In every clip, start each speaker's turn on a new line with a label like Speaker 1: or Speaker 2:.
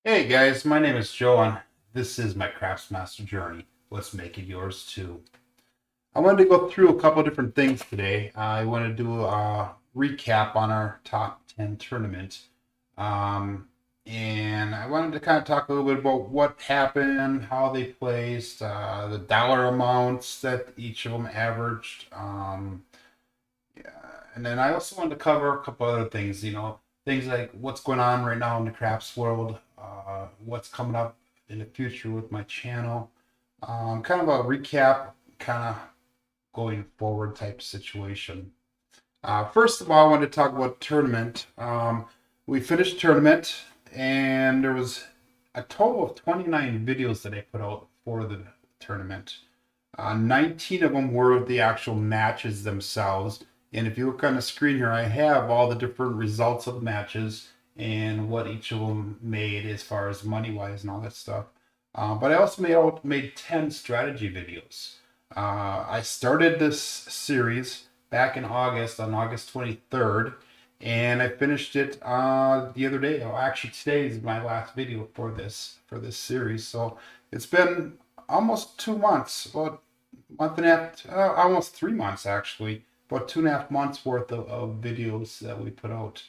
Speaker 1: Hey guys, my name is Joe and this is my Craftsmaster journey. Let's make it yours too. I wanted to go through a couple of different things today. I want to do a recap on our top 10 tournament. Um, and I wanted to kind of talk a little bit about what happened, how they placed, the dollar amounts that each of them averaged. Yeah, and then I also wanted to cover a couple other things, things like what's going on right now in the crafts world, what's coming up in the future with my channel, kind of a recap, kind of going forward type situation. First of all, I wanted to talk about tournament. We finished tournament, and there was a total of 29 videos that I put out for the tournament. 19 of them were the actual matches themselves. And if you look on the screen here, I have all the different results of the matches and what each of them made as far as money wise and all that stuff. But I also made 10 strategy videos. I started this series back in August, on August 23rd, and I finished it the other day. Oh, actually, today is my last video for this series. So it's been almost 2 months, about month and a half, almost 3 months actually, about 2.5 months worth of videos that we put out.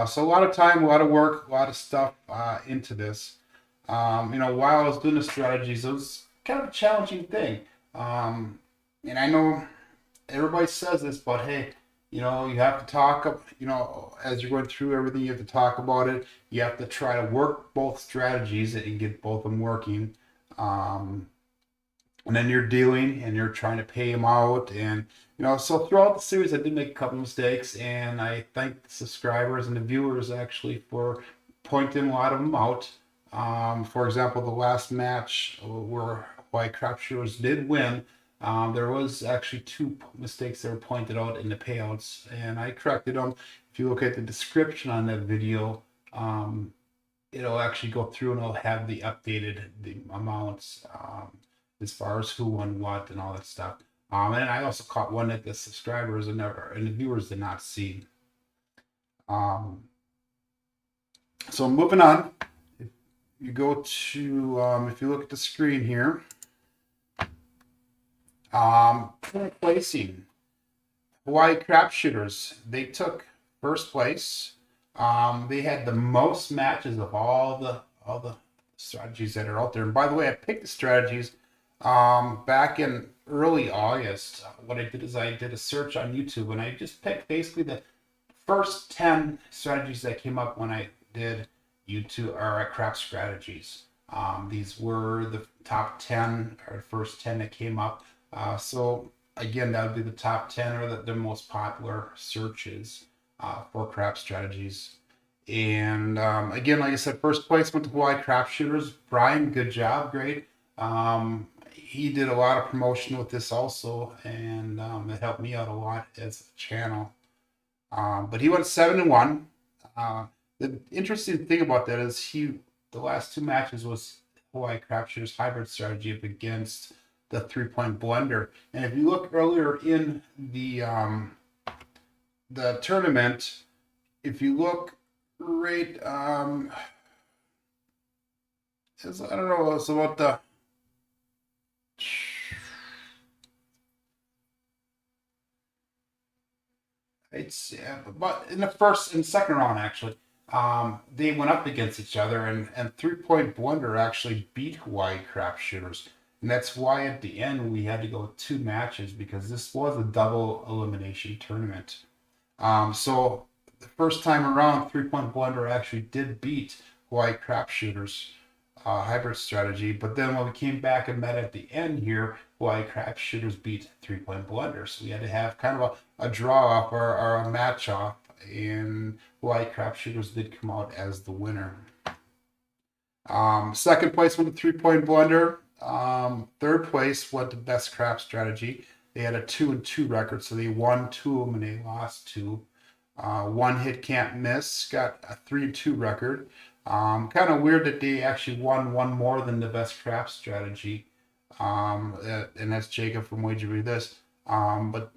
Speaker 1: So a lot of time, a lot of work, a lot of stuff into this. While I was doing the strategies, it was kind of a challenging thing. And I know everybody says this, but hey, you have to talk, as you're going through everything, you have to talk about it. You have to try to work both strategies and get both of them working. And then you're dealing and you're trying to pay them out. And, so throughout the series, I did make a couple mistakes. And I thank the subscribers and the viewers actually for pointing a lot of them out. For example, the last match where White Crapshooters did win, there was actually two mistakes that were pointed out in the payouts, and I corrected them. If you look at the description on that video, it'll actually go through and it'll have the amounts as far as who won what and all that stuff. And I also caught one that the subscribers and the viewers did not see. So moving on, if you go to, if you look at the screen here, placing Hawaii Crapshooters, they took first place. They had the most matches of all the strategies that are out there. And by the way, I picked the strategies back in early August. What I did is I did a search on YouTube and I just picked basically the first 10 strategies that came up when I did YouTube or craft strategies. These were the top 10 or first 10 that came up. So again, that would be the top 10 or the most popular searches for craft strategies. And again, like I said, first place went to Hawaii Crapshooters. Brian, good job, great. He did a lot of promotion with this also, and it helped me out a lot as a channel. But he went 7-1. The interesting thing about that is the last two matches was Hawaii Crapshooters hybrid strategy up against the 3-point blender. And if you look earlier in the tournament, if you look right, I don't know, it's about the but in the first and second round actually, they went up against each other, and 3-point blender actually beat Hawaii Crapshooters. And that's why at the end we had to go 2 matches because this was a double elimination tournament. So the first time around, 3-point blender actually did beat Hawaii Crapshooters hybrid strategy. But then when we came back and met at the end here, Hawaii Crapshooters beat 3-point blender. So we had to have kind of a draw off or a match off. And Hawaii Crapshooters did come out as the winner. Second place went to 3-point blender. Third place went to best craft strategy. They had a 2-2 record, so they won 2 of them and they lost 2. One hit can't miss got a 3-2 record. Kind of weird that they actually won one more than the best craft strategy. And that's Jacob from Wagery This. But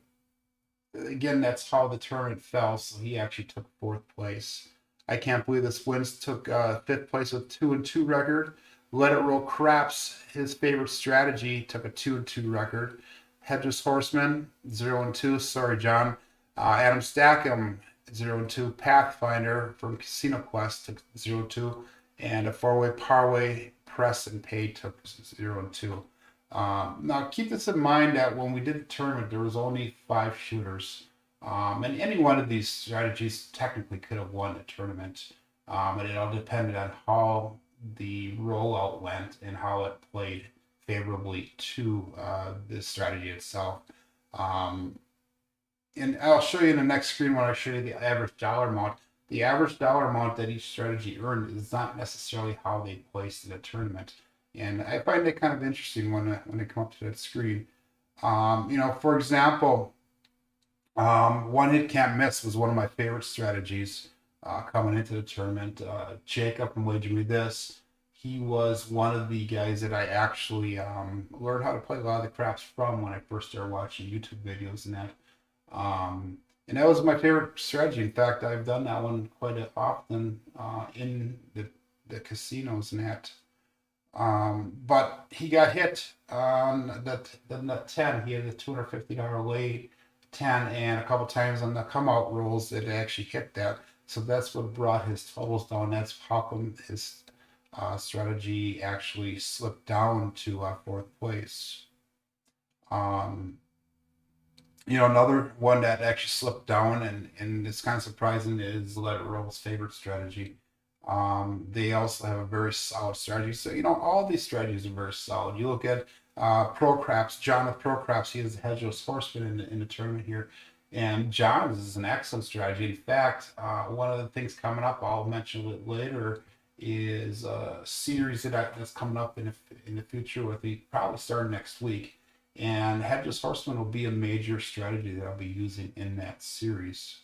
Speaker 1: again, that's how the tournament fell. So he actually took 4th place. I Can't Believe This Wins took fifth place with 2-2 record. Let It Roll Craps, his favorite strategy, took a 2-2 record. Hedges Horseman 0-2. Sorry, John. Adam Stackham 0-2. Pathfinder from Casino Quest took 0-2, and a four-way parlay Press and Pay took 0-2. Now keep this in mind that when we did the tournament, there was only 5 shooters. And any one of these strategies technically could have won the tournament. And it all depended on how the rollout went and how it played favorably to the strategy itself. And I'll show you in the next screen when I show you the average dollar amount. The average dollar amount that each strategy earned is not necessarily how they placed in a tournament. And I find it kind of interesting when they come up to that screen. For example, One Hit Can't Miss was one of my favorite strategies coming into the tournament. Jacob from Wager Me This, he was one of the guys that I actually learned how to play a lot of the craps from when I first started watching YouTube videos and that. And that was my favorite strategy. In fact, I've done that one quite often in the casinos and that. But he got hit on the nut 10. He had a $250 lay 10, and a couple times on the come out rolls it actually hit that. So that's what brought his totals down. That's how come his strategy actually slipped down to fourth place. Another one that actually slipped down and it's kind of surprising is Let It Roll's favorite strategy. They also have a very solid strategy. So, all these strategies are very solid. You look at Pro Craps, John with Pro Craps, he is the Hedgeless Horseman in the tournament here. And John's is an excellent strategy. In fact, one of the things coming up, I'll mention it later, is a series that's coming up in the future with me, probably starting next week. And Hedgeless Horseman will be a major strategy that I'll be using in that series.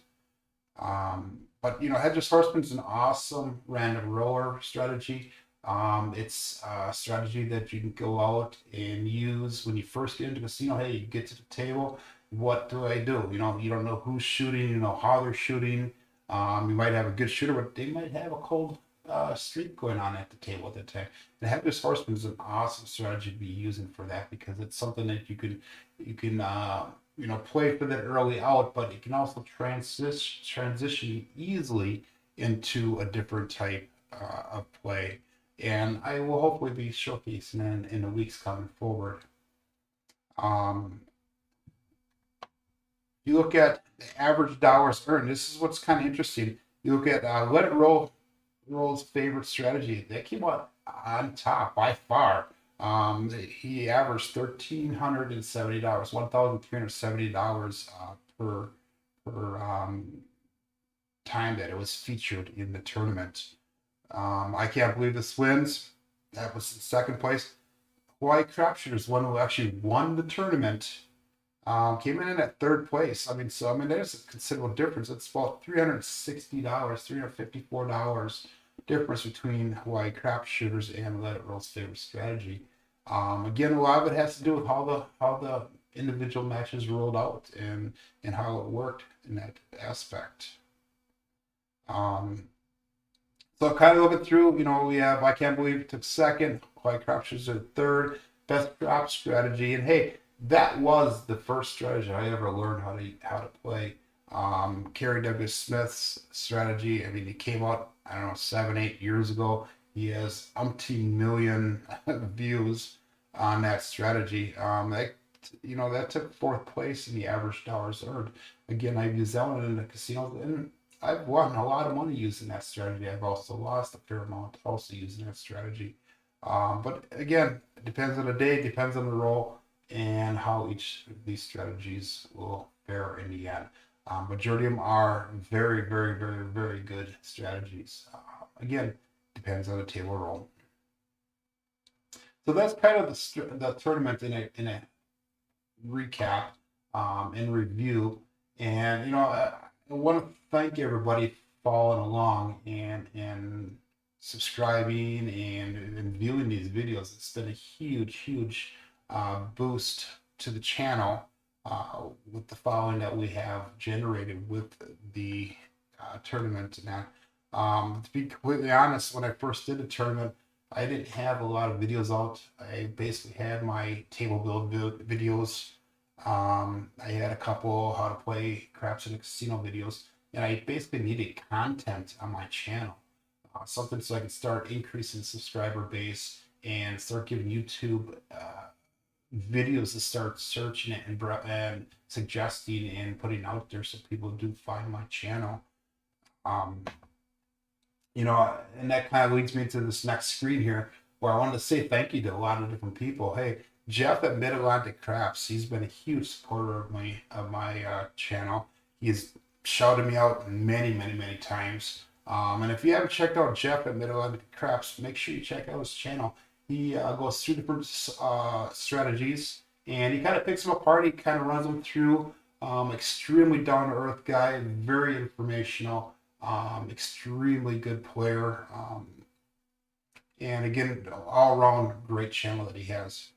Speaker 1: But Hedges Horseman is an awesome random roller strategy. It's a strategy that you can go out and use when you first get into the casino. Hey, you get to the table. What do I do? You don't know who's shooting. How they're shooting. You might have a good shooter, but they might have a cold streak going on at the table at that time. And Hedges Horseman is an awesome strategy to be using for that because it's something that you can play for that early out, but it can also transition easily into a different type of play. And I will hopefully be showcasing in the weeks coming forward. You look at the average dollars earned. This is what's kind of interesting. You look at Let It Roll's favorite strategy. They came out on top by far. He averaged $1,370, $1,370 per time that it was featured in the tournament. I Can't Believe This Wins. That was in second place. Hawaii Crapshooters, one who actually won the tournament, came in at third place. There's a considerable difference. It's about $360, $354 difference between Hawaii Crapshooters and Let It Roll's favorite strategy. Again, a lot of it has to do with how the individual matches rolled out and how it worked in that aspect. So kind of looking through, we have I Can't Believe It took second, Hawaii Crapshooters at third, best drop strategy, and hey, that was the first strategy I ever learned how to play. Kerry Douglas Smith's strategy. He came out 7-8 years ago. He has umpteen million views on that strategy. That took fourth place in the average dollars earned. Again, I've used that one in the casino, and I've won a lot of money using that strategy. I've also lost a fair amount also using that strategy. But again, it depends on the day, depends on the role, and how each of these strategies will fare in the end. Majority of them are very, very, very, very good strategies. Again, depends on the table roll. So that's kind of the tournament in a recap and review. And I want to thank everybody following along and subscribing and viewing these videos. It's been a huge boost to the channel with the following that we have generated with the tournament now. To be completely honest, when I first did the tournament, I didn't have a lot of videos out. I basically had my table build videos. I had a couple how to play craps in a casino videos, and I basically needed content on my channel, something so I could start increasing subscriber base and start giving YouTube videos to start searching it and suggesting and putting out there so people do find my channel. Um, and that kind of leads me to this next screen here where I wanted to say thank you to a lot of different people. Hey, Jeff at Mid Atlantic Crafts, he's been a huge supporter of my channel. He's shouted me out many, many, many times. And if you haven't checked out Jeff at Mid Atlantic Crafts, make sure you check out his channel. He goes through different strategies and he kind of picks them apart. He kind of runs them through. Extremely down to earth guy, very informational. Extremely good player. And again, all around great channel that he has.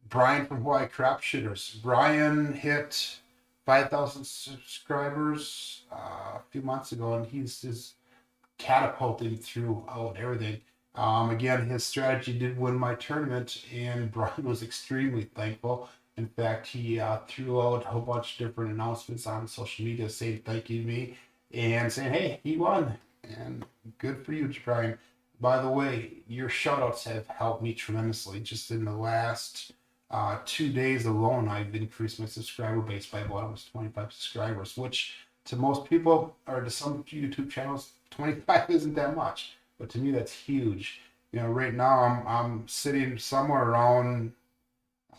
Speaker 1: Brian from Hawaii Crap Shooters. Brian hit 5,000 subscribers a few months ago, and he's just catapulting throughout everything. Again, his strategy did win my tournament, and Brian was extremely thankful. In fact, he threw out a whole bunch of different announcements on social media saying thank you to me and saying, hey, he won. And good for you, Brian. By the way, your shoutouts have helped me tremendously. Just in the last 2 days alone, I've increased my subscriber base by about almost 25 subscribers, which to most people or to some YouTube channels, 25 isn't that much. But to me, that's huge. Right now I'm sitting somewhere around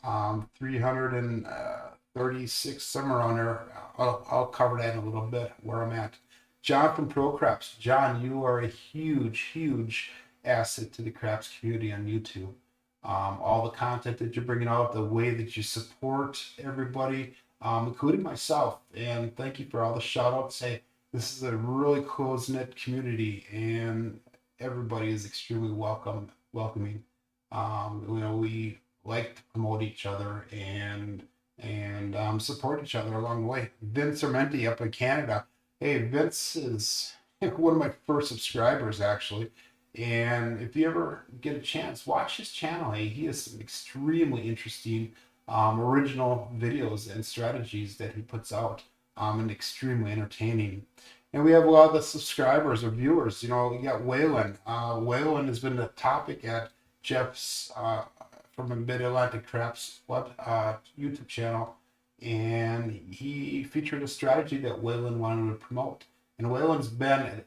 Speaker 1: 336, somewhere around there. I'll cover that in a little bit where I'm at. John from Pro Craps. John, you are a huge, huge asset to the craps community on YouTube. All the content that you're bringing out, the way that you support everybody, including myself. And thank you for all the shout outs. Hey, this is a really close-knit community and everybody is extremely welcoming. We like to promote each other and support each other along the way. Vince Armenti up in Canada. Hey, Vince is one of my first subscribers actually. And if you ever get a chance, watch his channel. Hey, he has some extremely interesting original videos and strategies that he puts out, and extremely entertaining. And we have a lot of the subscribers or viewers. We got Waylon. Waylon has been the topic at Jeff's from a Mid-Atlantic Craps YouTube channel. And he featured a strategy that Waylon wanted to promote. And Waylon's been a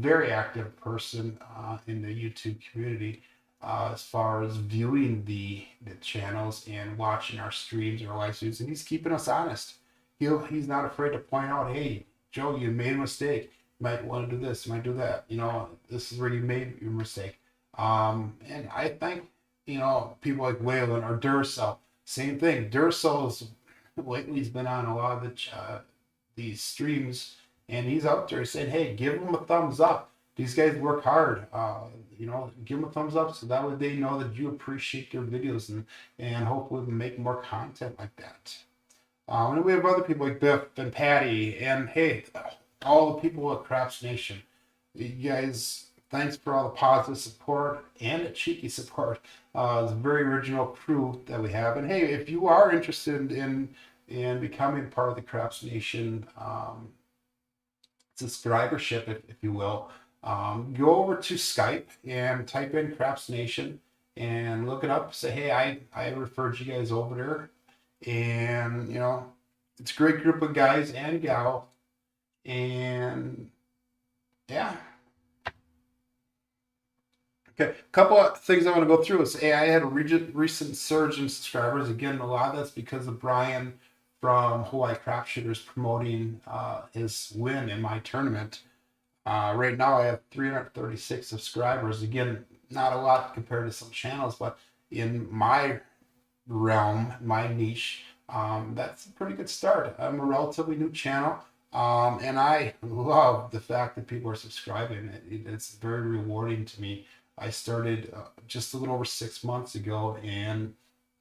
Speaker 1: very active person in the YouTube community as far as viewing the channels and watching our streams or live streams. And he's keeping us honest. He's not afraid to point out, hey, Joe, you made a mistake. You might want to do this, you might do that. This is where you made your mistake. And I think, people like Waylon or Duracell, same thing. Duracell's lately he's been on a lot of these streams, and he's out there saying, hey, give them a thumbs up. These guys work hard. Give them a thumbs up so that way they know that you appreciate their videos and hopefully make more content like that. And we have other people like Biff and Patty, and hey, all the people at Craps Nation. You guys, thanks for all the positive support and the cheeky support. It's a very original crew that we have. And hey, if you are interested in becoming part of the Craps Nation subscribership, if you will, go over to Skype and type in Craps Nation and look it up. Say, hey, I referred you guys over there. And it's a great group of guys and gal, and yeah. Okay, a couple of things I want to go through is, hey, I had a recent surge in subscribers. Again, a lot of that's because of Brian from Hawaii Crap Shooters promoting his win in my tournament. Right now I have 336 subscribers. Again, not a lot compared to some channels, but in my realm, my niche, that's a pretty good start. I'm a relatively new channel, and I love the fact that people are subscribing. It's very rewarding to me. I started just a little over 6 months ago, and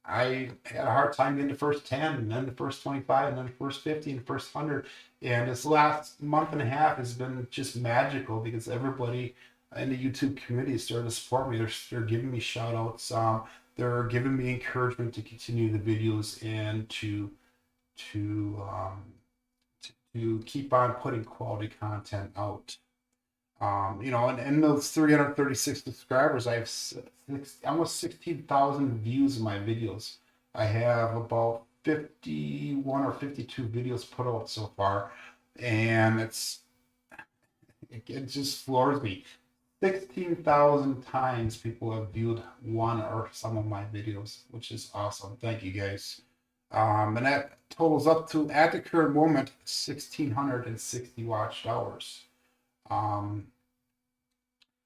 Speaker 1: I had a hard time getting the first 10, and then the first 25, and then the first 50, and the first 100. And this last month and a half has been just magical because everybody in the YouTube community started to support me. They're giving me shout outs. They're giving me encouragement to continue the videos and to um, to keep on putting quality content out. And those 336 subscribers, I have almost 16,000 views in my videos. I have about 51 or 52 videos put out so far, and it just floors me. 16,000 times people have viewed one or some of my videos, which is awesome. Thank you guys. And that totals up to, at the current moment, 1,660 watched hours.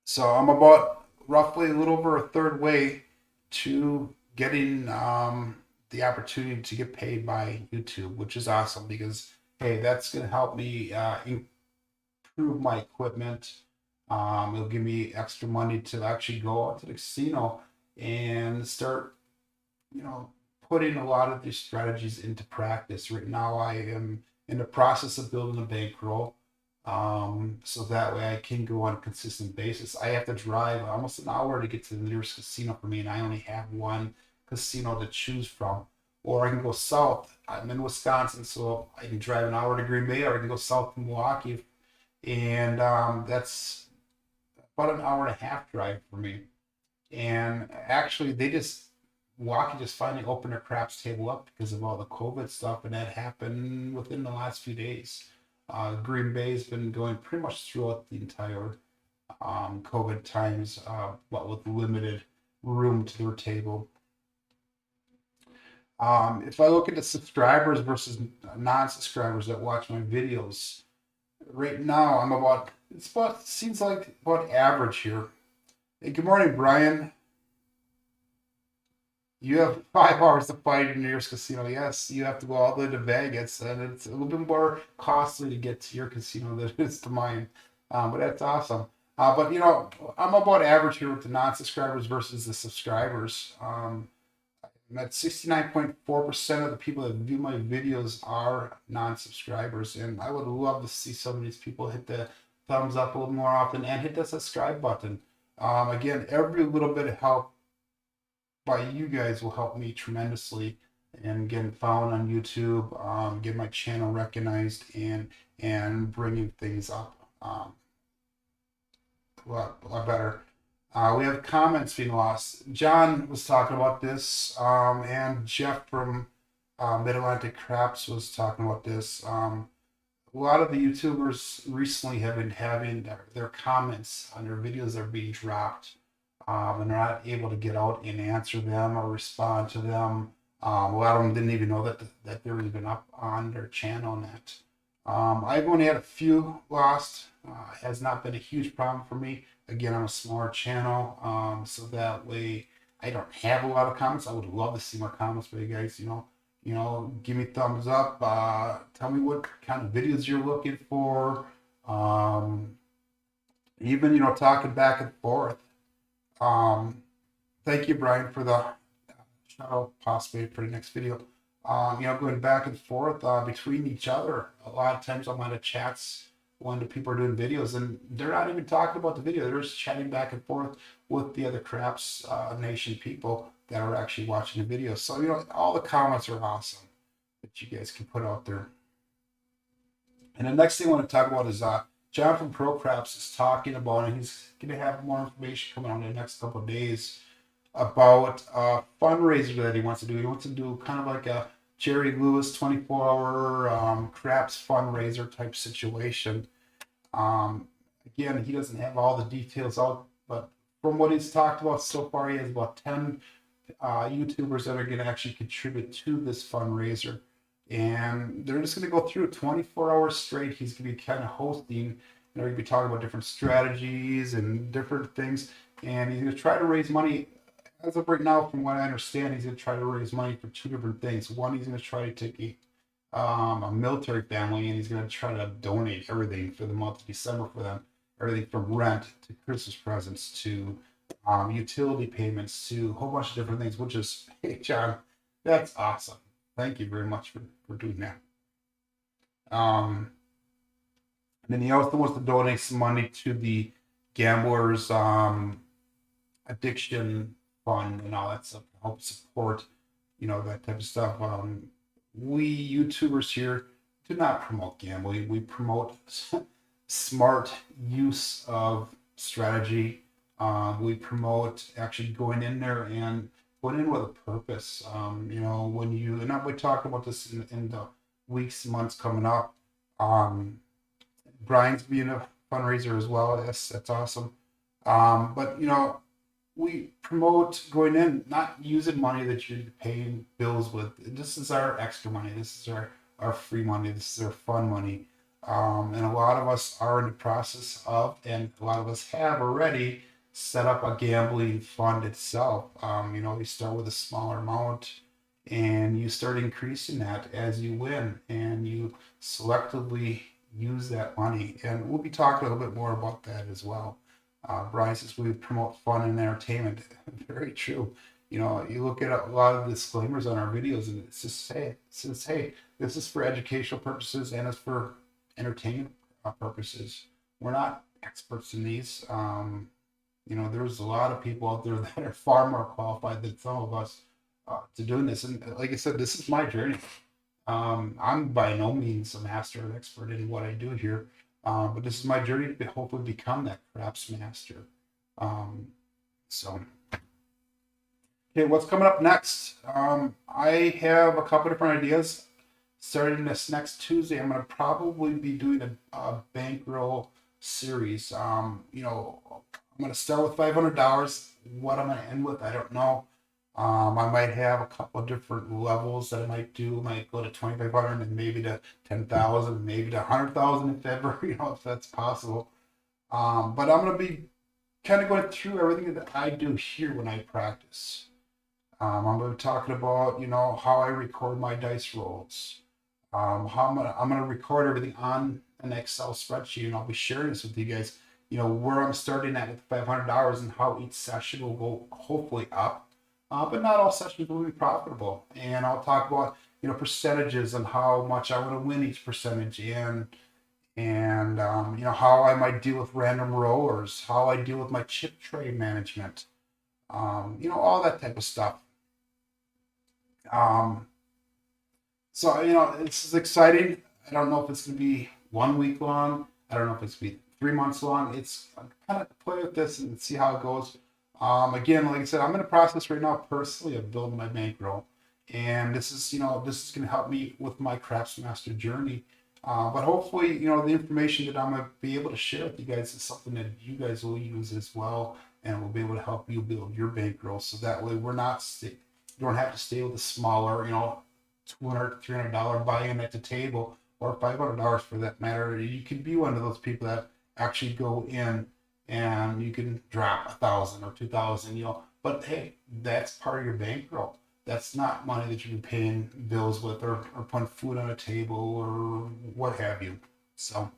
Speaker 1: So I'm about roughly a little over a third way to getting the opportunity to get paid by YouTube, which is awesome because, hey, that's going to help me improve my equipment. It'll give me extra money to actually go out to the casino and start, putting a lot of these strategies into practice. Right now, I am in the process of building a bankroll. So that way I can go on a consistent basis. I have to drive almost an hour to get to the nearest casino for me, and I only have one casino to choose from. Or I can go south. I'm in Wisconsin, so I can drive an hour to Green Bay, or I can go south to Milwaukee, and that's about an hour and a half drive for me. And actually, Milwaukee just finally opened their craps table up because of all the COVID stuff, and that happened within the last few days. Green Bay's been going pretty much throughout the entire COVID times, but with limited room to their table. If I look at the subscribers versus non-subscribers that watch my videos, right now seems like about average here. Hey, good morning, Brian. You have 5 hours to fight in your nearest casino. Yes, you have to go all the way to Vegas, and it's a little bit more costly to get to your casino than it is to mine. But that's awesome. But I'm about average here with the non-subscribers versus the subscribers. I'm at 69.4% of the people that view my videos are non-subscribers, and I would love to see some of these people hit the thumbs up a little more often and hit the subscribe button. Again, every little bit of help by you guys will help me tremendously and getting found on YouTube, get my channel recognized, and bringing things up a lot better. We have comments being lost. John was talking about this, and Jeff from Mid-Atlantic Craps was talking about this. A lot of the YouTubers recently have been having their comments on their videos are being dropped, and they're not able to get out and answer them or respond to them. A lot of them didn't even know that they were even up on their channel net. I've only had a few lost. Has not been a huge problem for me. Again, I'm a smaller channel, so that way I don't have a lot of comments. I would love to see more comments by you guys. Give me thumbs up. Tell me what kind of videos you're looking for. Even talking back and forth. Thank you, Brian, for the shout out possibly for the next video. Going back and forth between each other. A lot of times I'm on the chats when the people are doing videos, and they're not even talking about the video. They're just chatting back and forth with the other Craps Nation people that are actually watching the video. So, all the comments are awesome that you guys can put out there. And the next thing I want to talk about is John from Pro Craps is talking about, and he's going to have more information coming on in the next couple of days about a fundraiser that he wants to do. He wants to do kind of like a Jerry Lewis 24-hour craps fundraiser type situation. Again, he doesn't have all the details out, but from what he's talked about so far, he has about 10 YouTubers that are going to actually contribute to this fundraiser. And they're just going to go through 24 hours straight. He's going to be kind of hosting, and they're going to be talking about different strategies and different things. And he's going to try to raise money. As of right now, from what I understand, he's going to try to raise money for two different things. One, he's going to try to take a military family, and he's going to try to donate everything for the month of December for them. Everything from rent to Christmas presents to utility payments to a whole bunch of different things, which is, hey, John, That's awesome. Thank you very much for doing that. Um, and then he also wants to donate some money to the gamblers addiction fund and all that stuff to help support, that type of stuff. We YouTubers here do not promote gambling. We promote smart use of strategy. We promote actually going in there and going in with a purpose. When you and I we talk about this in the weeks, months coming up. Brian's being a fundraiser as well. That's awesome. But we promote going in, not using money that you're paying bills with. This is our extra money. This is our free money. This is our fun money. And a lot of us are in the process of, and a lot of us have already set up a gambling fund itself. You start with a smaller amount and you start increasing that as you win and you selectively use that money. And we'll be talking a little bit more about that as well. Brian says we promote fun and entertainment. Very true. You look at a lot of disclaimers on our videos, and it says, hey, this is for educational purposes and it's for entertainment purposes. We're not experts in these. There's a lot of people out there that are far more qualified than some of us to doing this. And like I said, this is my journey. I'm by no means a master or expert in what I do here. But this is my journey to hopefully become that craps master. So, okay, what's coming up next? I have a couple different ideas. Starting this next Tuesday, I'm going to probably be doing a bankroll series. I'm going to start with $500. What I'm going to end with, I don't know. I might have a couple of different levels that I might do. I might go to 2,500 and maybe to 10,000, maybe to 100,000 in February, if that's possible. But I'm going to be kind of going through everything that I do here when I practice. I'm going to be talking about, how I record my dice rolls. I'm going to record everything on an Excel spreadsheet, and I'll be sharing this with you guys. Where I'm starting at with $500 and how each session will go hopefully up. But not all sessions will be profitable. And I'll talk about, percentages and how much I want to win each percentage and how I might deal with random rollers, how I deal with my chip tray management, all that type of stuff. So, this is exciting. I don't know if it's going to be 1 week long. I don't know if it's going to be 3 months long. It's kind of play with this and see how it goes. Again, like I said, I'm in a process right now personally of building my bankroll. And this is going to help me with my Craftsmaster journey. But hopefully, the information that I'm going to be able to share with you guys is something that you guys will use as well. And will be able to help you build your bankroll. So that way you don't have to stay with a smaller, $200, $300 buy-in at the table or $500 for that matter. You can be one of those people that actually go in and you can drop 1,000 or 2,000, but hey, that's part of your bankroll. That's not money that you're paying bills with or putting food on a table or what have you. So,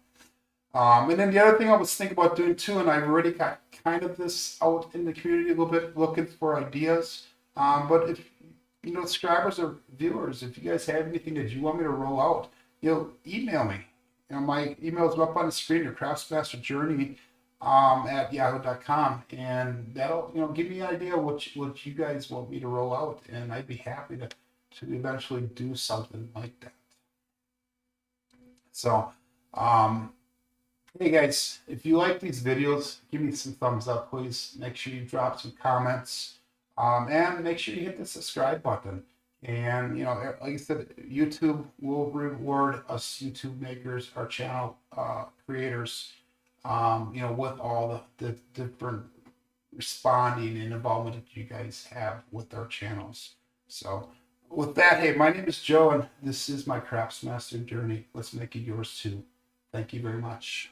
Speaker 1: and then the other thing I was thinking about doing too, and I've already got kind of this out in the community a little bit, looking for ideas. But if, subscribers or viewers, if you guys have anything that you want me to roll out, email me. My email is up on the screen, your Craftsmaster Journey at yahoo.com, and that'll give me an idea what you guys want me to roll out, and I'd be happy to eventually do something like that. So hey guys, if you like these videos, give me some thumbs up, please. Make sure you drop some comments, and make sure you hit the subscribe button. And like I said, YouTube will reward us YouTube makers, our channel creators, with all the different responding and involvement that you guys have with our channels. So with that, hey, my name is Joe, and this is my Craftsmaster journey. Let's make it yours too. Thank you very much.